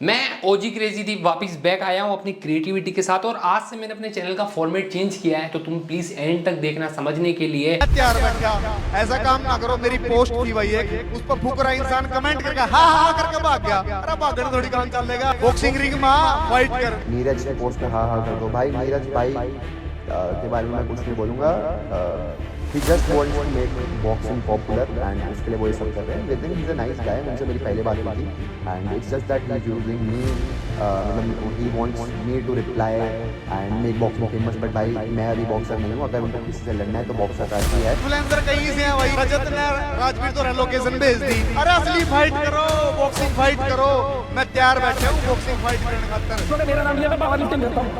मैं ओजी क्रेजी दीप वापस बैक आया हूँ अपनी क्रिएटिविटी के साथ और आज से मैंने अपने चैनल का फॉर्मेट चेंज किया है, तो तुम प्लीज एंड तक देखना समझने के लिए। तैयार बैठा, ऐसा काम ना करो। मेरी पोस्ट थी भाई एक, उस पर फुकरा इंसान कमेंट करके हा हा करके भाग गया। अरे भागने थोड़ी काम चलेगा, बॉक्सिंग रिंग में फाइट कर। नीरज की पोस्ट पे हाँ कर दो भाई। नीरज भाई के बारे में मैं कुछ नहीं बोलूँगा। he just wants to make boxing popular and उसके लिए वो ये सब कर रहे हैं। लेकिन he's a nice guy, मुझसे मेरी पहले बात हुई थी and it's just that he's using me, मतलब he wants me to reply and make boxing famous, but भाई मैं अभी बॉक्सर नहीं हूँ। अगर उनको किसी से लड़ना है तो बॉक्सर का ही है। इन्फ्लुएंसर कहीं से है भाई, रजत ने राजवीर तो लोकेशन भेज दी। अरे असली फाइट करो, बॉक्सिंग फाइट करो। मैं तैयार बैठे हूँ बॉक्सिंग फाइट करने खातिर। मेरा नाम लिया, मैं पावर लिफ्टिंग करता हूँ।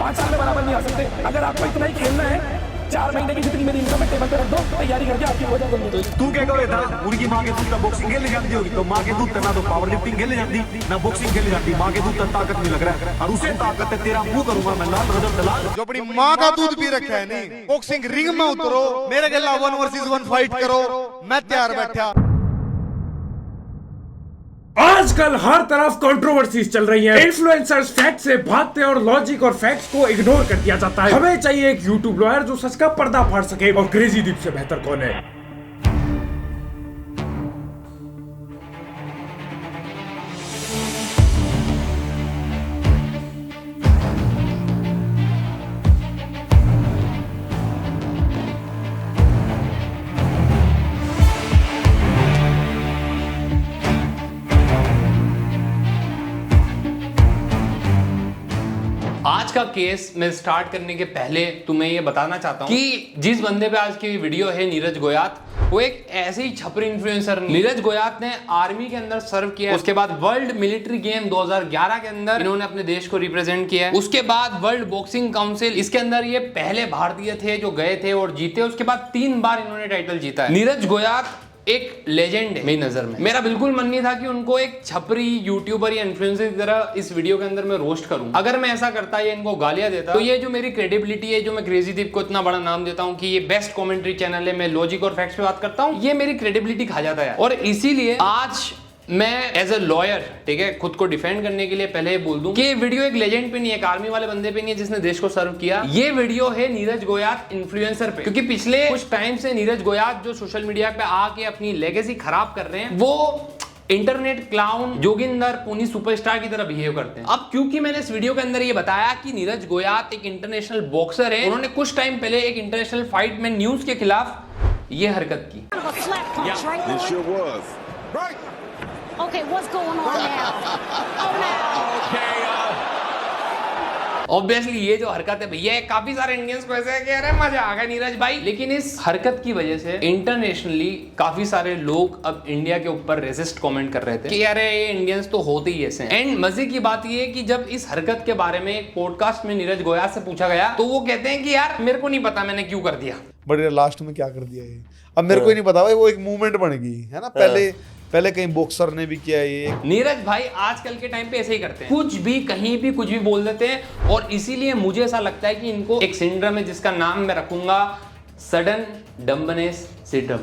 5 साल में बराबर नहीं आ सकते। अगर आपको इतना ही खेलना है, 4 महीने की जितनी मेरी इनकम है टेबल पे रख दो, तैयारी करके आपकी हो जाएगी। तू क्या करे था? उनकी माँ के दूध बॉक्सिंग खेलने जाती होगी, तो माँ के दूध ना तो पावर लिफ्टिंग खेलने जाती ना बॉक्सिंग खेलने जाती। माँ के दूध ताकत नहीं लग रहा है और उसे ताकत है तेरा मुंह करूंगा मैं लाल रजत दलाल। जो अपनी माँ का दूध पी रखा है नहीं, बॉक्सिंग रिंग में उतरो, मेरे खिलाफ 1 वर्सेस 1 फाइट करो। मैं तैयार बैठा। आजकल हर तरफ कंट्रोवर्सीज चल रही हैं। इन्फ्लुएंसर्स फैक्ट से भागते और लॉजिक और फैक्ट्स को इग्नोर कर दिया जाता है। हमें चाहिए एक यूट्यूब लॉयर जो सच का पर्दा फाड़ सके, और क्रेजी दीप से बेहतर कौन है। आज का केस मैं स्टार्ट करने के पहले तुम्हें ये बताना चाहता हूँ कि जिस बंदे पे आज की वीडियो है, नीरज गोयात, वो एक ऐसे ही छपरी इन्फ्लुएंसर। नीरज गोयात ने आर्मी के अंदर सर्व किया, उसके बाद वर्ल्ड मिलिट्री गेम 2011 के अंदर इन्होंने अपने देश को रिप्रेजेंट किया, उसके बाद वर्ल्ड बॉक्सिंग काउंसिल, इसके अंदर ये पहले भारतीय थे जो गए थे और जीते। उसके बाद 3 बार इन्होंने टाइटल जीता है। नीरज गोयात एक लेजेंड है मेरी नजर में। मेरा बिल्कुल मन नहीं था कि उनको एक छपरी यूट्यूबर या इन्फ्लुएंसर की तरह इस वीडियो के अंदर मैं रोस्ट करूं। अगर मैं ऐसा करता या इनको गालियां देता तो ये जो मेरी क्रेडिबिलिटी है, जो मैं क्रेजी दीप को इतना बड़ा नाम देता हूं कि ये बेस्ट कमेंट्री चैनल है, मैं लॉजिक और फैक्ट्स पे बात करता हूं, ये मेरी क्रेडिबिलिटी खा जाता है। और इसीलिए आज मैं एज अ लॉयर, ठीक है, खुद को डिफेंड करने के लिए पहले बोल दूं कि ये वीडियो एक लेजेंड पे नहीं है, एक आर्मी वाले बंदे पे नहीं है जिसने देश को सर्व किया। ये वीडियो है नीरज गोयात इन्फ्लुएंसर पे, क्योंकि पिछले कुछ टाइम से नीरज गोयात जो सोशल मीडिया पे आके अपनी लेगेसी खराब कर रहे हैं, वो इंटरनेट क्लाउन, जोगिंदर, पुनी सुपरस्टार की तरह बिहेव करते हैं। अब क्योंकि मैंने इस वीडियो के अंदर ये बताया कि नीरज गोयात एक इंटरनेशनल बॉक्सर है, उन्होंने कुछ टाइम पहले एक इंटरनेशनल फाइट में न्यूज के खिलाफ ये हरकत की। Okay, what's going on now? Oh no! Obviously ये जो हरकत है भैया, काफी सारे इंडियंस को ऐसे है कि अरे मजा आ गया नीरज भाई, लेकिन इस हरकत की वजह से इंटरनेशनली काफी सारे लोग अब इंडिया के ऊपर रेसिस्ट कमेंट कर रहे थे कि अरे ये इंडियंस तो होते ही ऐसे हैं। एंड मजे की बात ये है कि जब इस हरकत के बारे में एक पॉडकास्ट में नीरज गोयात से पूछा गया तो वो कहते हैं कि यार मेरे को नहीं पता मैंने क्यों कर दिया। बट लास्ट में क्या कर दिया ये, अब मेरे को ही नहीं पता भाई। वो एक मूवमेंट बन गई है ना, पहले कहीं बॉक्सर ने भी किया ये। नीरज भाई आजकल के टाइम पे ऐसे ही करते हैं, कुछ भी कहीं भी कुछ भी बोल देते हैं, और इसीलिए मुझे ऐसा लगता है कि इनको एक सिंड्रोम है जिसका नाम मैं रखूंगा सडन डम्बनेस सिंड्रोम।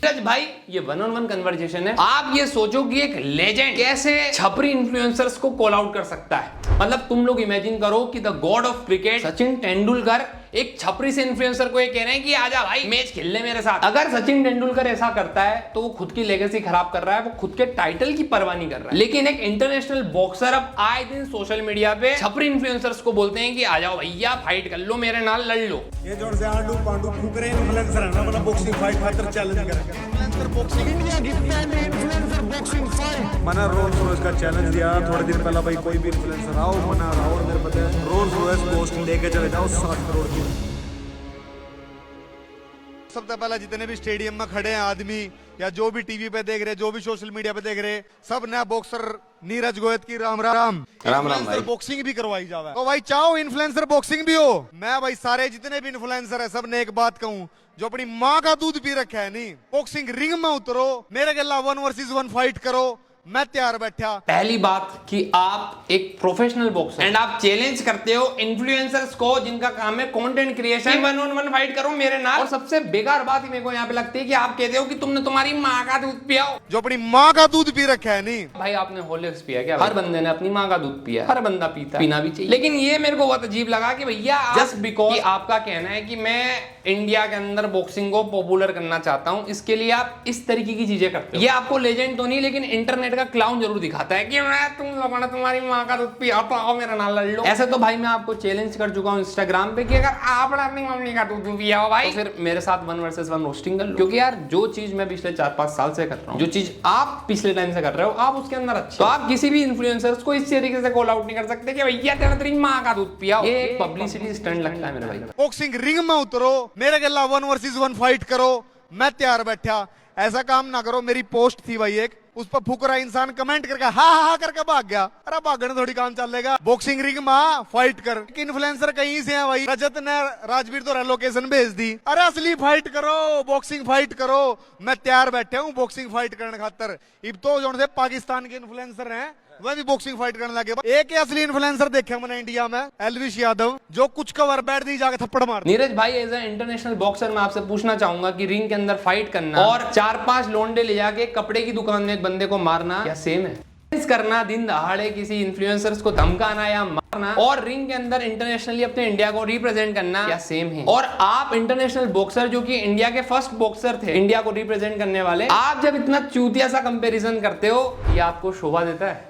नीरज भाई ये 1-on-1 कन्वर्सेशन है। आप ये सोचो कि एक लेजेंड कैसे छपरी इन्फ्लुएंसर्स को कॉल आउट कर सकता है। मतलब तुम लोग इमेजिन करो कि the God of cricket Sachin Tendulkar एक छपरी से इन्फ्लुएंसर को ये कह रहे हैं कि आजा भाई मैच खेलने मेरे साथ। अगर सचिन तेंदुलकर ऐसा करता है तो वो खुद की लेगेसी खराब कर रहा है, वो खुद के टाइटल की परवाह नहीं कर रहा है। लेकिन एक इंटरनेशनल बॉक्सर अब आए दिन सोशल मीडिया पे छपरी इन्फ्लुएंसर्स को बोलते हैं कि आ जाओ भैया फाइट कर लो, मेरे नाल लड़ लो। ये जोर से आंडू पांडू फूक रहे इन्फ्लुएंसर है ना, मतलब बॉक्सिंग फाइट खातिर चैलेंज करेंगे। इन्फ्लुएंसर बॉक्सिंग इंडिया की पहली इन्फ्लुएंसर बॉक्सिंग फाइट। मना रोल्स रॉयस का चैलेंज दिया थोड़े दिन पहले भाई, कोई भी इन्फ्लुएंसर आओ मना रहा और मेरे पता है रोल्स रॉयस पोस्ट लेके चले जाओ 60 करोड़ की। सबसे पहला जितने भी स्टेडियम में खड़े हैं आदमी, या जो भी टीवी पे देख रहे, जो भी सोशल मीडिया पे देख रहे, सब नया बॉक्सर नीरज गोयत की राम राम राम राम भाई बॉक्सिंग भी करवाई जावे तो भाई चाहो इन्फ्लुएंसर बॉक्सिंग भी हो। मैं भाई सारे जितने भी इन्फ्लुएंसर है सब ने एक बात कहूं, जो अपनी माँ का दूध पी रखा है नहीं, बॉक्सिंग रिंग में उतरो, मेरे खिलाफ 1 वर्सेस 1 फाइट करो। मैं तैयार बैठा। पहली बात कि आप एक प्रोफेशनल बॉक्सर एंड आप चैलेंज करते हो इन्फ्लुएंसर्स को जिनका काम है कंटेंट क्रिएशन, 1-on-1 फाइट करो मेरे नाल। और सबसे बेकार बात ही मेरे को यहाँ पे लगती है कि आप कहते हो कि तुमने तुम्हारी माँ का दूध पिया, जो अपनी माँ का दूध पी रखा है। नहीं भाई आपने हॉर्लिक्स पिया क्या? हर बंदे ने अपनी माँ का दूध पिया, हर बंदा पीता, पीना भी चाहिए। लेकिन ये मेरे को बहुत अजीब लगा कि भैया जस्ट बिकॉज आपका कहना है कि मैं इंडिया के अंदर बॉक्सिंग को पॉपुलर करना चाहता हूँ, इसके लिए आप इस तरीके की चीजें करते हो। ये आपको लेजेंड तो नहीं लेकिन इंटरनेट का क्लाउन जरूर दिखाता है कि मैं तुम लोगों ने तुम्हारी माँ का दूध पिया तो आओ मेरा नाम लड़ लो। ऐसे तो भाई मैं आपको चैलेंज कर चुका हूँ इंस्टाग्राम पे कि अगर आपने अपनी मम्मी का दूध पिया हो भाई तो फिर मेरे साथ 1 वर्सेस 1 रोस्टिंग कर लो। क्योंकि यार जो चीज मैं पिछले 4-5 साल से कर रहा हूँ, जो चीज आप पिछले टाइम से कर रहे हो, आप उसके अंदर अच्छे, तो आप किसी भी इन्फ्लुएंसर्स को इस तरीके से कॉल आउट नहीं कर सकते कि भैया तेरा तेरी माँ का दूध पिया। ये एक पब्लिसिटी स्टंट लगता है मेरे भाई। बॉक्सिंग रिंग में उतरो, मेरे गला 1 वर्सेस 1 फाइट करो, मैं तैयार बैठा। ऐसा काम ना करो। मेरी पोस्ट थी भाई एक, उस पर फुकरा इंसान कमेंट करके हा करके भाग गया। अरे भागने थोड़ी काम चलेगा। बॉक्सिंग रिंग में फाइट कर। इन्फ्लुएंसर कहीं से है भाई, रजत ने राजवीर तो लोकेशन भेज दी। अरे असली फाइट करो, बॉक्सिंग फाइट करो, मैं तैयार बैठे हूँ बॉक्सिंग फाइट करने खातर। अब तो जो पाकिस्तान के इन्फ्लुएंसर हैं वह भी बॉक्सिंग फाइट करने लगे। एक ही असली इन्फ्लुएंसर देखे मैंने इंडिया में, एलविश यादव, जो कुछ कवर बैठ दी जाके थप्पड़ मार। नीरज भाई एज ए इंटरनेशनल बॉक्सर मैं आपसे पूछना चाहूंगा कि रिंग के अंदर फाइट करना और 4-5 लोंडे ले जाके कपड़े की दुकान में एक बंदे को मारना क्या सेम है? करना दिन दहाड़े किसी इन्फ्लुएंसर्स को धमकाना या मारना और रिंग के अंदर इंटरनेशनली अपने इंडिया को रिप्रेजेंट करना क्या सेम है? और आप इंटरनेशनल बॉक्सर जो कि इंडिया के फर्स्ट बॉक्सर थे, इंडिया को रिप्रेजेंट करने वाले, आप जब इतना चूतिया सा कंपैरिजन करते हो, ये आपको शोभा देता है?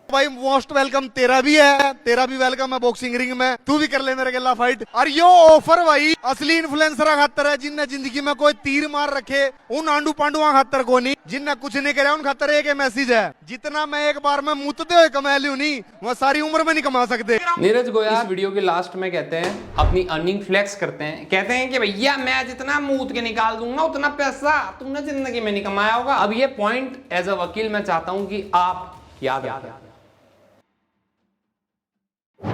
भाई मोस्ट वेलकम तेरा भी है, तेरा भी वेलकम है बॉक्सिंग रिंग में। तू भी कर ले मेरे गला फाइट। और यो ऑफर भाई असली इन्फ्लुएंसर खातर है, जिनने जिंदगी में कोई तीर मार रखे उन आंडू पांडुआ खातर को नहीं, जिनने कुछ नहीं करे उन खातर एक मैसेज है, जितना मैं एक बार में मुतते हुए कमा लियो नहीं, वह सारी उम्र में नहीं कमा सकते। नीरज गोयल इस वीडियो के लास्ट में कहते हैं, अपनी अर्निंग फ्लेक्स करते हैं, कहते हैं कि भैया मैं जितना मूत के निकाल दूंगा उतना पैसा तुमने जिंदगी में नहीं कमाया होगा। अब ये पॉइंट एज अ वकील मैं चाहता हूं कि आप याद रखें।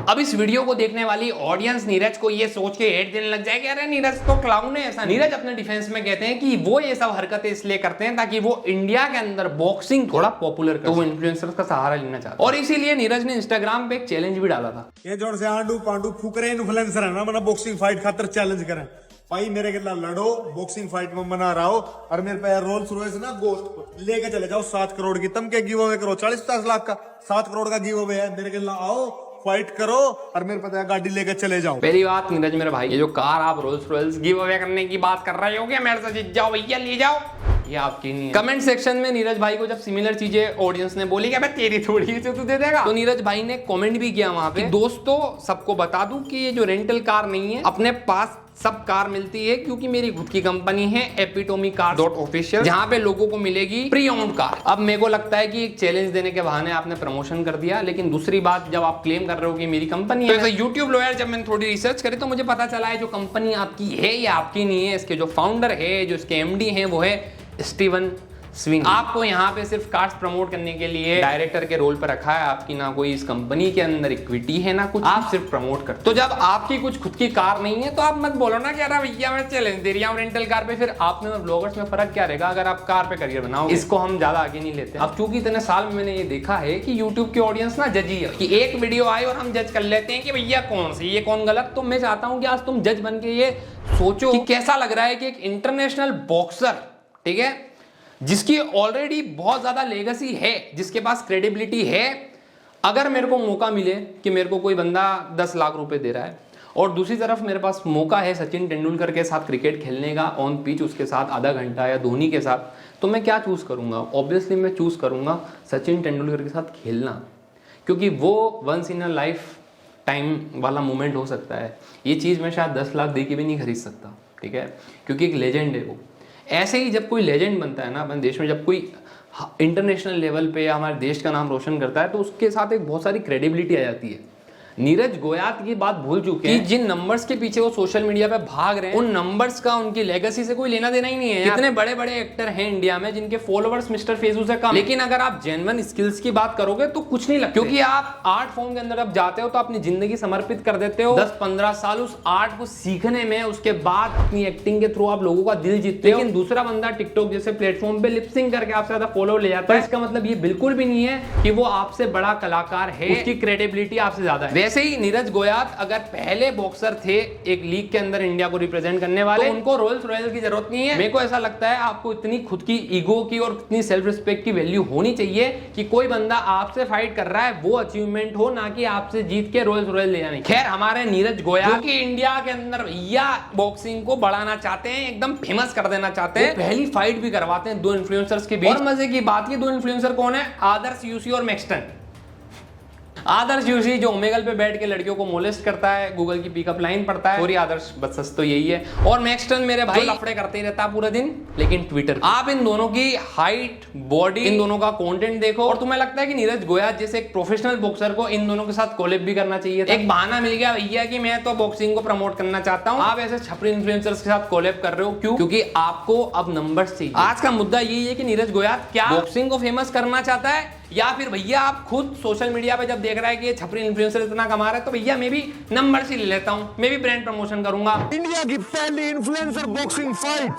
अब इस वीडियो को देखने वाली ऑडियंस नीरज को ये सोच के हेट देने लग जाएगी, अरे नीरज तो क्लाउन है। ऐसा नीरज अपने डिफेंस में कहते हैं कि वो ये सब हरकतें इसलिए करते हैं ताकि वो इंडिया के अंदर बॉक्सिंग थोड़ा पॉपुलर कर, तो वो इन्फ्लुएंसर्स का सहारा लेना चाहते हैं। और इसीलिए नीरज ने इंस्टाग्राम पे एक चैलेंज भी डाला था। ये जोर से आंडू पांडू फुकरे इन्फ्लुएंसर है ना, मैंने बॉक्सिंग फाइट खातर चैलेंज करें भाई, मेरे के खिलाफ लड़ो, बॉक्सिंग फाइट में मना रहा हो और मेरे पे रोल्स रॉयस ना गोस्ट लेके चले जाओ 7 करोड़ की, तुम क्या गिव अवे करो 40-50 लाख का, 7 करोड़ का गिव अवे है, मेरे के खिलाफ आओ फाइट करो और मेरे पता है गाड़ी लेकर चले जाओ। पहली बात नीरज मेरे भाई, ये जो कार आप रोल्स रॉयल्स गिव अवे करने की बात कर रहे हो क्या, मेरे से जीत जाओ भैया ले जाओ, ये आपकी नहीं है। कमेंट सेक्शन में नीरज भाई को जब सिमिलर चीजें ऑडियंस ने बोली कि मैं तेरी थोड़ी से तू दे देगा, तो नीरज भाई ने कमेंट भी किया वहां पे, दोस्तों सबको बता दूं कि ये जो रेंटल कार नहीं है, अपने पास सब कार मिलती है क्योंकि मेरी खुद की कंपनी है एपिटोमी कार.ऑफिशियल, जहां पे लोगों को मिलेगी प्री ओन्ड कार। अब मेरे को लगता है कि एक चैलेंज देने के बहाने आपने प्रमोशन कर दिया, लेकिन दूसरी बात जब आप क्लेम कर रहे हो कि मेरी कंपनी है, तो यूट्यूब लॉयर जब मैंने थोड़ी रिसर्च करी तो मुझे पता चला है जो कंपनी आपकी है ये आपकी नहीं है, इसके जो फाउंडर है, जो इसके एमडी है, वो है स्टीवन स्विंग। आपको यहाँ पे सिर्फ कार्स प्रमोट करने के लिए डायरेक्टर के रोल पर रखा है, आपकी ना कोई इस कंपनी के अंदर इक्विटी है ना कुछ, आप सिर्फ प्रमोट करते। तो जब आपकी कुछ खुद की कार नहीं है तो आप मत बोलो ना कि अरे भैया मैं चैलेंज दे रही हूँ रेंटल कार पे, फिर आप में और ब्लॉगर्स में फर्क क्या रहेगा अगर आप कार पे करियर बनाओ। इसको हम ज्यादा आगे नहीं लेते। अब चूंकि इतने साल में मैंने ये देखा है कि यूट्यूब की ऑडियंस ना जजी है, कि एक वीडियो आई और हम जज कर लेते हैं कि भैया कौन सी ये कौन गलत। तो मैं चाहता हूँ कि आज तुम जज बन के ये सोचो कि कैसा लग रहा है कि एक इंटरनेशनल बॉक्सर, ठीक है, जिसकी ऑलरेडी बहुत ज्यादा लेगेसी है, जिसके पास क्रेडिबिलिटी है, अगर मेरे को मौका मिले कि मेरे को कोई बंदा 10 लाख रुपए दे रहा है और दूसरी तरफ मेरे पास मौका है सचिन तेंदुलकर के साथ क्रिकेट खेलने का ऑन पिच, उसके साथ आधा घंटा, या धोनी के साथ, तो मैं क्या चूज करूंगा? ऑब्वियसली मैं चूज करूंगा सचिन तेंदुलकर के साथ खेलना, क्योंकि वो once in a life time वाला मोमेंट हो सकता है। ये चीज़ मैं शायद 10 लाख दे के भी नहीं खरीद सकता, ठीक है, क्योंकि एक लेजेंड है वो। ऐसे ही जब कोई लेजेंड बनता है ना अपने देश में, जब कोई इंटरनेशनल लेवल पे हमारे देश का नाम रोशन करता है, तो उसके साथ एक बहुत सारी क्रेडिबिलिटी आ जाती है। नीरज गोयात की बात भूल चुके हैं कि जिन नंबर्स के पीछे वो सोशल मीडिया पे भाग रहे हैं, उन नंबर्स का उनकी लेगेसी से कोई लेना देना ही नहीं है। कितने बड़े बड़े एक्टर हैं इंडिया में जिनके फॉलोअर्स मिस्टर फेसू से कम, लेकिन अगर आप जेन्युइन स्किल्स की बात करोगे तो कुछ नहीं लगता, क्योंकि आप आर्ट फॉर्म के अंदर अब जाते हो तो अपनी जिंदगी समर्पित कर देते हो 10-15 साल उस आर्ट को सीखने में, उसके बाद अपनी एक्टिंग के थ्रू आप लोगों का दिल जीतते हो। लेकिन दूसरा बंदा टिकटॉक जैसे प्लेटफॉर्म पे लिपसिंग करके आपसे ज्यादा फॉलो ले जाता है, इसका मतलब ये बिल्कुल भी नहीं है कि वो आपसे बड़ा कलाकार है, उसकी क्रेडिबिलिटी आपसे ज्यादा है। वैसे ही नीरज गोयात अगर पहले बॉक्सर थे एक लीग के अंदर इंडिया को रिप्रेजेंट करने वाले, तो उनको रोल्स रॉयल की जरूरत नहीं है। मेरे को ऐसा लगता है आपको इतनी खुद की ईगो की और इतनी सेल्फ रिस्पेक्ट की वैल्यू होनी चाहिए कि कोई बंदा आपसे फाइट कर रहा है वो अचीवमेंट हो, ना कि आपसे जीत के रोल्स रॉयल ले जाने। खैर, हमारे नीरज गोयात की इंडिया के अंदर भैया बॉक्सिंग को बढ़ाना चाहते हैं, एकदम फेमस कर देना चाहते हैं, पहली फाइट भी करवाते हैं 2 इन्फ्लुएंसर्स के बीच। और मजे की बात की 2 इन्फ्लुएंसर कौन है? आदर्श यूसी और मैक्सटन। आदर्श यूसी जो ओमेगल पे बैठ के लड़कियों को मोलेस्ट करता है, गूगल की पिकअप लाइन पढ़ता है, पूरी आदर्श बस तो यही है। और मैक्सटन मेरे भाई लफड़े करते ही रहता है पूरा दिन, लेकिन ट्विटर। आप इन दोनों की हाइट, बॉडी, इन दोनों का कंटेंट देखो और तुम्हें लगता है कि नीरज गोयात जैसे एक प्रोफेशनल बॉक्सर को इन दोनों के साथ कोलैब भी करना चाहिए था। एक बहाना मिल गया भैया कि मैं तो बॉक्सिंग को प्रमोट करना चाहता हूं, आप ऐसे छपरी इन्फ्लुएंसर्स के साथ कोलैब कर रहे हो। क्यों? क्योंकि आपको अब नंबर्स चाहिए। आज का मुद्दा यही है कि नीरज गोयात क्या बॉक्सिंग को फेमस करना चाहता है, या फिर भैया आप खुद सोशल मीडिया पे जब देख रहा है कि ये छपरी इन्फ्लुएंसर इतना कमा रहा है तो भैया मैं भी नंबर से ले लेता हूं, मैं भी ब्रांड प्रमोशन करूंगा। इंडिया की पहली इन्फ्लुएंसर बॉक्सिंग फाइट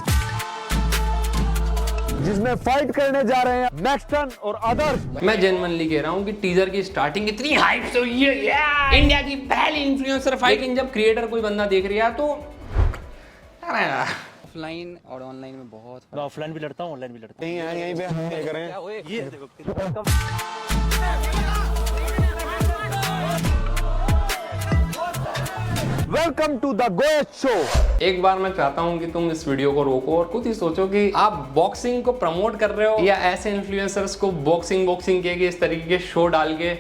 जिसमें फाइट करने जा रहे हैं मैक्सटन और आदर्श। मैं जेन्युइनली कह रहा हूं कि टीजर की स्टार्टिंग इतनी हाइप से हुई है, इंडिया की पहली इन्फ्लुएंसर फाइट। लेकिन जब क्रिएटर कोई बंदा देख रहा है तो ऑफलाइन और ऑनलाइन में बहुत फर्क। ऑफलाइन भी लड़ता हूँ, ऑनलाइन भी लड़ता हूँ। यहीं पे करें ये welcome to the Goyat show. एक बार मैं चाहता हूं कि तुम इस वीडियो को रोको और खुद ही सोचो कि आप बॉक्सिंग को प्रमोट कर रहे हो या ऐसे इन्फ्लुएंसर्स को बॉक्सिंग के इस तरीके के शो डाल के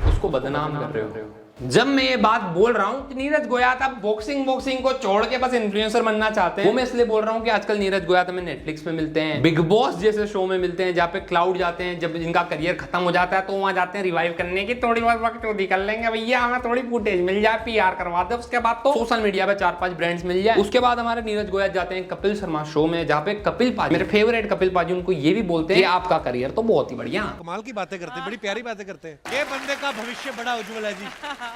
उसको बदनाम कर रहे हो। जब मैं ये बात बोल रहा हूं कि नीरज गोयात आप बॉक्सिंग को छोड़ के बस इन्फ्लुएंसर बनना चाहते हैं, वो मैं इसलिए बोल रहा हूं कि आजकल नीरज गोयात हमें नेटफ्लिक्स पे मिलते हैं, बिग बॉस जैसे शो में मिलते हैं, जहाँ पे क्लाउड जाते हैं, जब इनका करियर खत्म हो जाता है तो वहां जाते हैं रिवाइव करने की, थोड़ी बहुत वक्त चोरी कर लेंगे भैया, हमें थोड़ी फुटेज मिल जाए, PR करवा दे, उसके बाद तो सोशल मीडिया पे 4-5 ब्रांड्स मिल जाए। उसके बाद हमारे नीरज गोयात जाते हैं कपिल शर्मा शो में, जहाँ पे कपिल पाजी, मेरे फेवरेट कपिल पाजी, उनको ये भी बोलते हैं कि आपका करियर तो बहुत ही बढ़िया, कमाल की बातें करते हैं, बड़ी प्यारी बातें करते हैं। ये बंदे का भविष्य बड़ा उज्जवल है जी,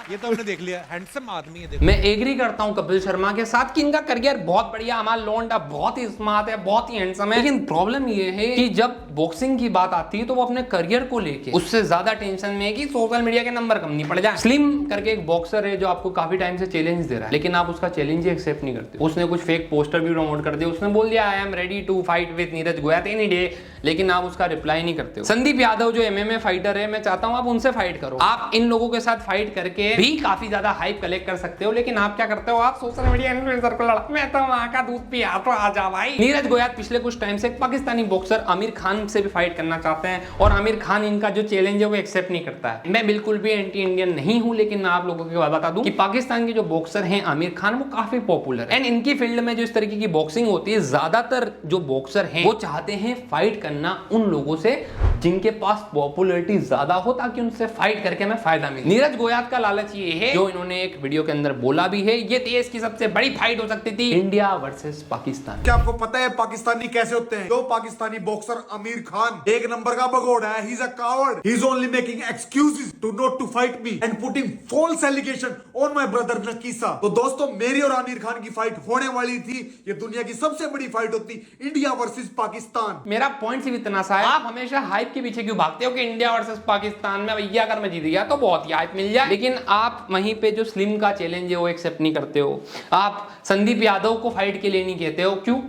ये तो हमने देख लिया, हैंडसम आदमी है। मैं एग्री करता हूं कपिल शर्मा के साथ कि इनका करियर बहुत बढ़िया, हमारा लौंडा बहुत ही स्मार्ट है, बहुत ही हैंडसम है। लेकिन प्रॉब्लम ये है कि जब बॉक्सिंग की बात आती है तो वो अपने करियर को लेके उससे ज्यादा टेंशन में है कि सोशल मीडिया के नंबर कम नहीं पड़ जाए। स्लिम करके एक बॉक्सर है जो आपको काफी टाइम से चैलेंज दे रहा है, लेकिन आप उसका चैलेंज ही एक्सेप्ट नहीं करते। उसने कुछ फेक पोस्टर भी प्रमोट कर दिया, उसने बोल दिया I am ready to fight with Neeraj Goyat any day, लेकिन आप उसका रिप्लाई नहीं करते हो। संदीप यादव जो MMA फाइटर है, मैं चाहता हूं आप उनसे फाइट करो, आप इन लोगों के साथ फाइट करके भी काफी ज्यादा हाइप कलेक्ट कर सकते हो, लेकिन आप क्या करते हो, आप सोशल मीडिया इन्फ्लुएंसर को लड़ा, मैं तो वहां का दूध पिया तो आ जा भाई। नीरज गोयात पिछले कुछ टाइम से पाकिस्तानी बॉक्सर आमिर खान से भी फाइट करना चाहते हैं और आमिर खान इनका जो चैलेंज है वो एक्सेप्ट नहीं करता है। मैं बिल्कुल भी एंटी इंडियन नहीं हूं, लेकिन मैं आप लोगों को बता दूं कि पाकिस्तान के जो बॉक्सर हैं आमिर खान, वो काफी पॉपुलर है एंड इनकी फील्ड में जो इस तरीके की बॉक्सिंग होती है, ज्यादातर जो बॉक्सर हैं वो चाहते हैं फाइट करना उन लोगों से जिनके पास पॉपुलैरिटी ज्यादा हो, ताकि उनसे फाइट करके हमें फायदा मिले। नीरज गोयात का लालच ये है, जो इन्होंने एक वीडियो के अंदर बोला भी है, ये देश की सबसे बड़ी फाइट हो सकती थी, इंडिया वर्सेस पाकिस्तान। क्या आपको पता है पाकिस्तानी कैसे होते हैं? जो पाकिस्तानी बॉक्सर आमिर खान एक नंबर का भगोड़ा है, he is a coward, he is only making excuses to not to fight me and putting false allegation on my brother Nakisa. तो दोस्तों, मेरी और आमिर खान की फाइट होने वाली थी, ये दुनिया की सबसे बड़ी फाइट होती, इंडिया वर्सेस पाकिस्तान। मेरा पॉइंट सिर्फ इतना सा है, आप हमेशा हाइप के पीछे क्यों भागते हो कि इंडिया वर्सेस पाकिस्तान में भैया अगर मैं जीत गया तो बहुत ही हाइप मिल जाए, लेकिन आप वहीं पे जो स्लिम का चैलेंज है वो एक्सेप्ट नहीं करते हो। आप संदीप यादव को फाइट के लिए नहीं कहते हो, क्यों?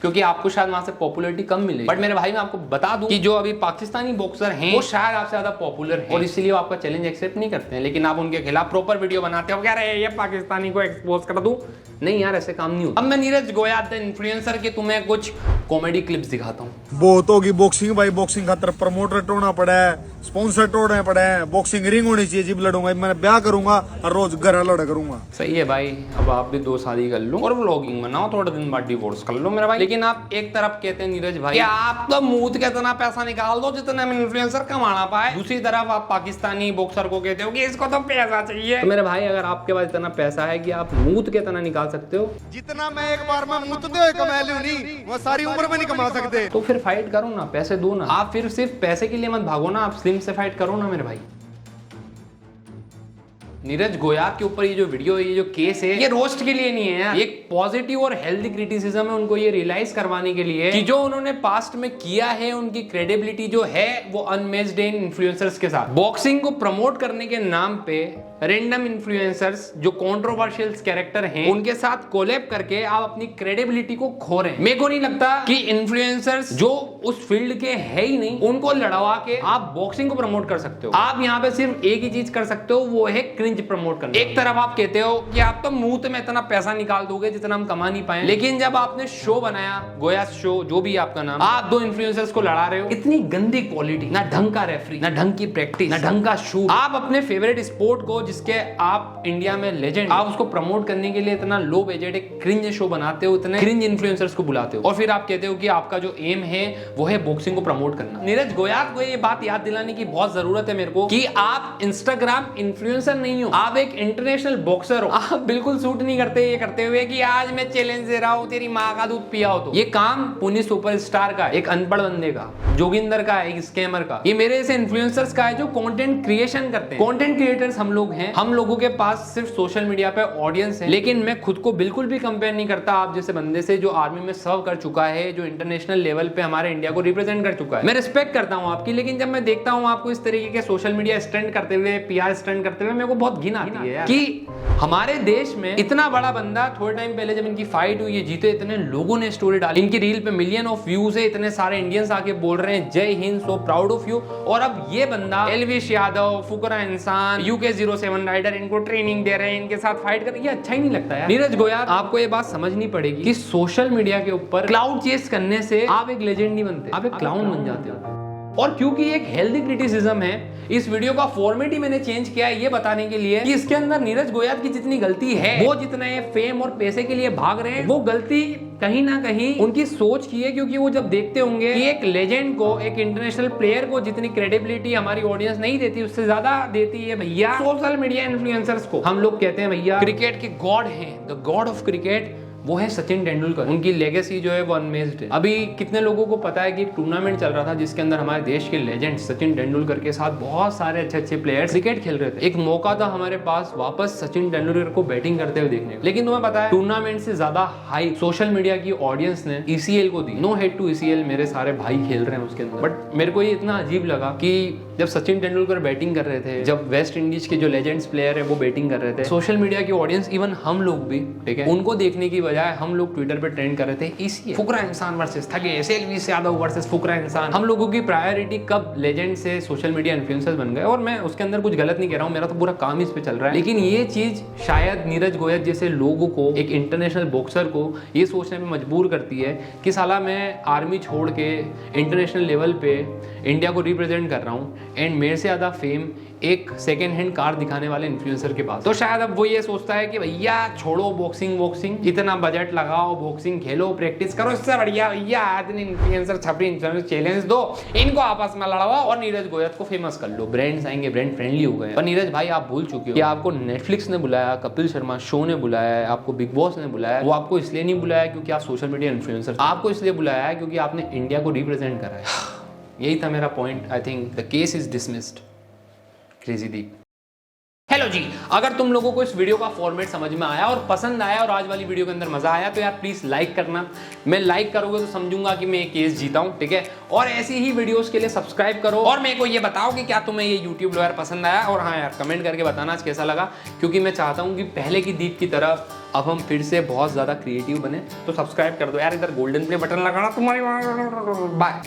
क्योंकि आपको शायद वहां से पॉपुलैरिटी कम मिलेगी। बट मेरे भाई, मैं आपको बता दूं कि जो अभी पाकिस्तानी बॉक्सर हैं वो शायद आपसे ज्यादा पॉपुलर हैं और इसीलिए वो आपका चैलेंज एक्सेप्ट नहीं करते हैं, लेकिन आप उनके खिलाफ प्रॉपर वीडियो बनाते हो, क्या रे ये पाकिस्तानी को एक्सपोज कर दूं। नहीं यार, ऐसे काम नहीं होता। अब मैं नीरज गोयात इन्फ्लुएंसर के तुम्हें कुछ कॉमेडी क्लिप्स दिखाता हूँ। बहुत होगी बॉक्सिंग भाई, बॉक्सिंग खातर प्रमोटर टोड़ना पड़ा है, स्पॉन्सर टोड़ने पड़े हैं, बॉक्सिंग रिंग होनी चाहिए, जिब लड़ूंगा मैं ब्याह करूंगा और रोज घर लड़ा करूंगा। सही है भाई, अब आप भी 2 शादी कर लो और व्लॉगिंग बनाओ, थोड़े दिन बाद डिवोर्स कर लो मेरा भाई। लेकिन लेकिन आप एक तरफ कहते हैं नीरज भाई कि आप तो मुंह के इतना पैसा निकाल दो जितना में इन्फ्लुएंसर कमाना पाए, दूसरी तरफ आप पाकिस्तानी बॉक्सर को कहते हो कि इसको तो पैसा चाहिए। तो मेरे भाई अगर आपके पास इतना पैसा है कि आप मुंह के इतना निकाल सकते हो, जितना मैं एक बार में मुतते हुए कमा लूं नहीं, वो सारी उम्र में नहीं कमा सकते। तो फिर फाइट करो ना, पैसे दो ना। आप फिर सिर्फ पैसे के लिए मत भागो ना, आप स्लिम से फाइट करो ना मेरे भाई। नीरज गोयात के ऊपर ये जो वीडियो है, ये जो केस है, ये रोस्ट के लिए नहीं है यार, एक पॉजिटिव और हेल्दी क्रिटिसिज्म है उनको ये रियलाइज करवाने के लिए कि जो उन्होंने पास्ट में किया है उनकी क्रेडिबिलिटी जो है वो अनमेच्ड है इन्फ्लुएंसर्स के साथ। बॉक्सिंग को प्रमोट करने के नाम पे रैंडम इन्फ्लुएंसर्स जो कंट्रोवर्शियल कैरेक्टर हैं उनके साथ कोलैब करके आप अपनी क्रेडिबिलिटी को खो रहे हैं। मेरे को नहीं लगता कि इन्फ्लुएंसर्स जो उस फील्ड के है ही नहीं उनको लड़वा के आप बॉक्सिंग को प्रमोट कर सकते हो। आप यहाँ पे सिर्फ एक ही चीज कर सकते हो, वो है क्रिंज प्रमोट करना। एक तरफ आप कहते हो कि आप तो मुंह में इतना पैसा निकाल दोगे जितना हम कमा नहीं पाए, लेकिन जब आपने शो बनाया गोया शो, जो भी आपका नाम, आप दो इन्फ्लुएंसर्स को लड़ा रहे हो, इतनी गंदी क्वालिटी, ना ढंग का रेफरी, ना ढंग की प्रैक्टिस, ना ढंग का शूट। आप अपने फेवरेट स्पोर्ट को जिसके आप इंडिया में लेजेंड, आप उसको प्रमोट करने के लिए इतना लो बजट एक क्रिंज शो बनाते हो, इतने क्रिंज इन्फ्लुएंसर्स को बुलाते हो और फिर आप कहते हो कि आपका जो एम है वो है बॉक्सिंग को प्रमोट करना। नीरज गोयात को ये बात याद दिलाने की बहुत जरूरत है मेरे को कि आप इंस्टाग्राम इन्फ्लुएंसर नहीं हो, आप एक इंटरनेशनल बॉक्सर हो। आप बिल्कुल सूट नहीं करते ये करते हुए कि आज मैं चैलेंज दे रहा हूं तेरी माँ का दूध पिया हो। तो ये काम पुनी सुपरस्टार का, एक अनपढ़ बंदे का, जोगिंदर का, एक स्कैमर का, ये मेरे ऐसे इन्फ्लुएंसर्स का है जो कंटेंट क्रिएशन करते हैं। कंटेंट क्रिएटर्स हम लोग हैं, हम लोगों के पास सिर्फ सोशल मीडिया पे ऑडियंस है, लेकिन मैं खुद को बिल्कुल भी कंपेयर नहीं करता आप जैसे बंदे से जो आर्मी में सर्व कर चुका है, जो इंटरनेशनल लेवल पे हमारे इंडिया को रिप्रेजेंट कर चुका है। मैं रिस्पेक्ट करता हूं आपकी, लेकिन जब मैं देखता हूं आपको इस तरीके के सोशल मीडिया स्टंट करते हुए, पीआर स्टंट करते हुए, मेरे को बहुत घिन आती है कि हमारे देश में इतना बड़ा बंदा, थोड़े टाइम पहले जब इनकी फाइट हुई, ये जीते, इतने लोगों ने स्टोरी डाली, इनकी रील पे मिलियन ऑफ व्यूज है, इतने सारे इंडियंस आके बोल रहे हैं जय Hind, so proud of you. और अब ये बंदा एलविश यादव, फुकरा इंसान, UK07 राइडर इनको ट्रेनिंग दे रहे हैं, इनके साथ फाइट कर रहे हैं, ये अच्छा ही नहीं लगता यार। नीरज गोयात, आपको ये बात समझनी पड़ेगी कि सोशल मीडिया के ऊपर क्लाउड चेस करने से आप एक लेजेंड नहीं बनते, आप एक क्लाउन बन जाते हो। और क्योंकि एक हेल्दी क्रिटिसिज्म है, इस वीडियो का फॉर्मेट ही मैंने चेंज किया है ये बताने के लिए कि इसके अंदर नीरज गोयात की जितनी गलती है, वो जितने फेम और पैसे के लिए भाग रहे हैं, वो गलती कहीं ना कहीं उनकी सोच की है। क्योंकि वो जब देखते होंगे कि एक लेजेंड को, एक इंटरनेशनल प्लेयर को जितनी क्रेडिबिलिटी हमारी ऑडियंस नहीं देती, उससे ज्यादा देती है भैया सोशल मीडिया इन्फ्लुएंसर्स को। हम लोग कहते हैं भैया क्रिकेट के गॉड हैं, द गॉड ऑफ क्रिकेट वो है सचिन तेंदुलकर, उनकी लेगेसी जो है वो अनमेच्ड है। अभी कितने लोगों को पता है कि एक टूर्नामेंट चल रहा था जिसके अंदर हमारे देश के लेजेंड सचिन तेंदुलकर के साथ बहुत सारे अच्छे अच्छे प्लेयर्स क्रिकेट खेल रहे थे। एक मौका था हमारे पास वापस सचिन तेंदुलकर को बैटिंग करते हुए देखने का, लेकिन तुम्हें पता है टूर्नामेंट से ज्यादा हाई सोशल मीडिया की ऑडियंस ने ECL को दी। नो हेट टू ECL, मेरे सारे भाई खेल रहे हैं उसके अंदर, बट मेरे को ये इतना अजीब लगा कि जब सचिन तेंदुलकर बैटिंग कर रहे थे, जब वेस्ट इंडीज के जो लेजेंड्स प्लेयर है वो बैटिंग कर रहे थे, सोशल मीडिया की ऑडियंस, इवन हम लोग भी, ठीक है, उनको देखने की बजाय हम लोग ट्विटर पे ट्रेंड कर रहे थे ECL, फुकरा इंसान वर्सेस थगे, एलविश यादव वर्सेस फुकरा इंसान। हम लोगों की प्रायोरिटी कब लेजेंड से सोशल मीडिया इन्फ्लुएंसर्स बन गए। और मैं उसके अंदर कुछ गलत नहीं कह रहा हूँ, मेरा तो पूरा काम इस पे चल रहा है, लेकिन ये चीज शायद नीरज गोयात जैसे लोगों को, एक इंटरनेशनल बॉक्सर को ये सोचने में मजबूर करती है कि साला मैं आर्मी छोड़ के इंटरनेशनल लेवल पे इंडिया को रिप्रेजेंट कर रहा हूँ एंड मेरे से ज्यादा फेम एक सेकेंड हैंड कार दिखाने वाले इन्फ्लुएंसर के पास। तो शायद अब वो ये सोचता है कि भैया छोड़ो बॉक्सिंग, इतना बजट लगाओ, बॉक्सिंग खेलो, प्रैक्टिस करो, इससे बढ़िया भैया आदमी इन्फ्लुएंसर, छपरी इन्फ्लुएंसर चैलेंज दो, इनको आपस में लड़वाओ और नीरज गोयात को फेमस कर लो, ब्रांड्स आएंगे, ब्रांड फ्रेंडली हो गए। पर नीरज भाई आप भूल चुके हो कि आपको नेटफ्लिक्स ने बुलाया, कपिल शर्मा शो ने बुलाया, आपको बिग बॉस ने बुलाया। वो आपको इसलिए नहीं बुलाया क्योंकि आप सोशल मीडिया इन्फ्लुएंसर, आपको इसलिए बुलाया है क्योंकि आपने इंडिया को रिप्रेजेंट करा है। यही था मेरा point. I think the case is dismissed. Crazy Deep. Hello जी, अगर तुम लोगों को इस वीडियो का फॉर्मेट समझ में आया और पसंद आया और आज वाली वीडियो के अंदर मजा आया तो यार प्लीज लाइक करना। मैं लाइक करोगे तो समझूंगा कि मैं ये केस जीता हूं, ठीक है। और ऐसी ही वीडियोस के लिए सब्सक्राइब करो और मेरे को ये बताओ कि क्या तुम्हें ये यूट्यूब लॉयर पसंद आया। और हाँ यार, कमेंट करके बताना आज कैसा लगा, क्योंकि मैं चाहता हूँ कि पहले की दीप की तरह अब हम फिर से बहुत ज्यादा क्रिएटिव बने। तो सब्सक्राइब कर दो यार, इधर गोल्डन प्ले बटन लगाना तुम्हारी। बाय।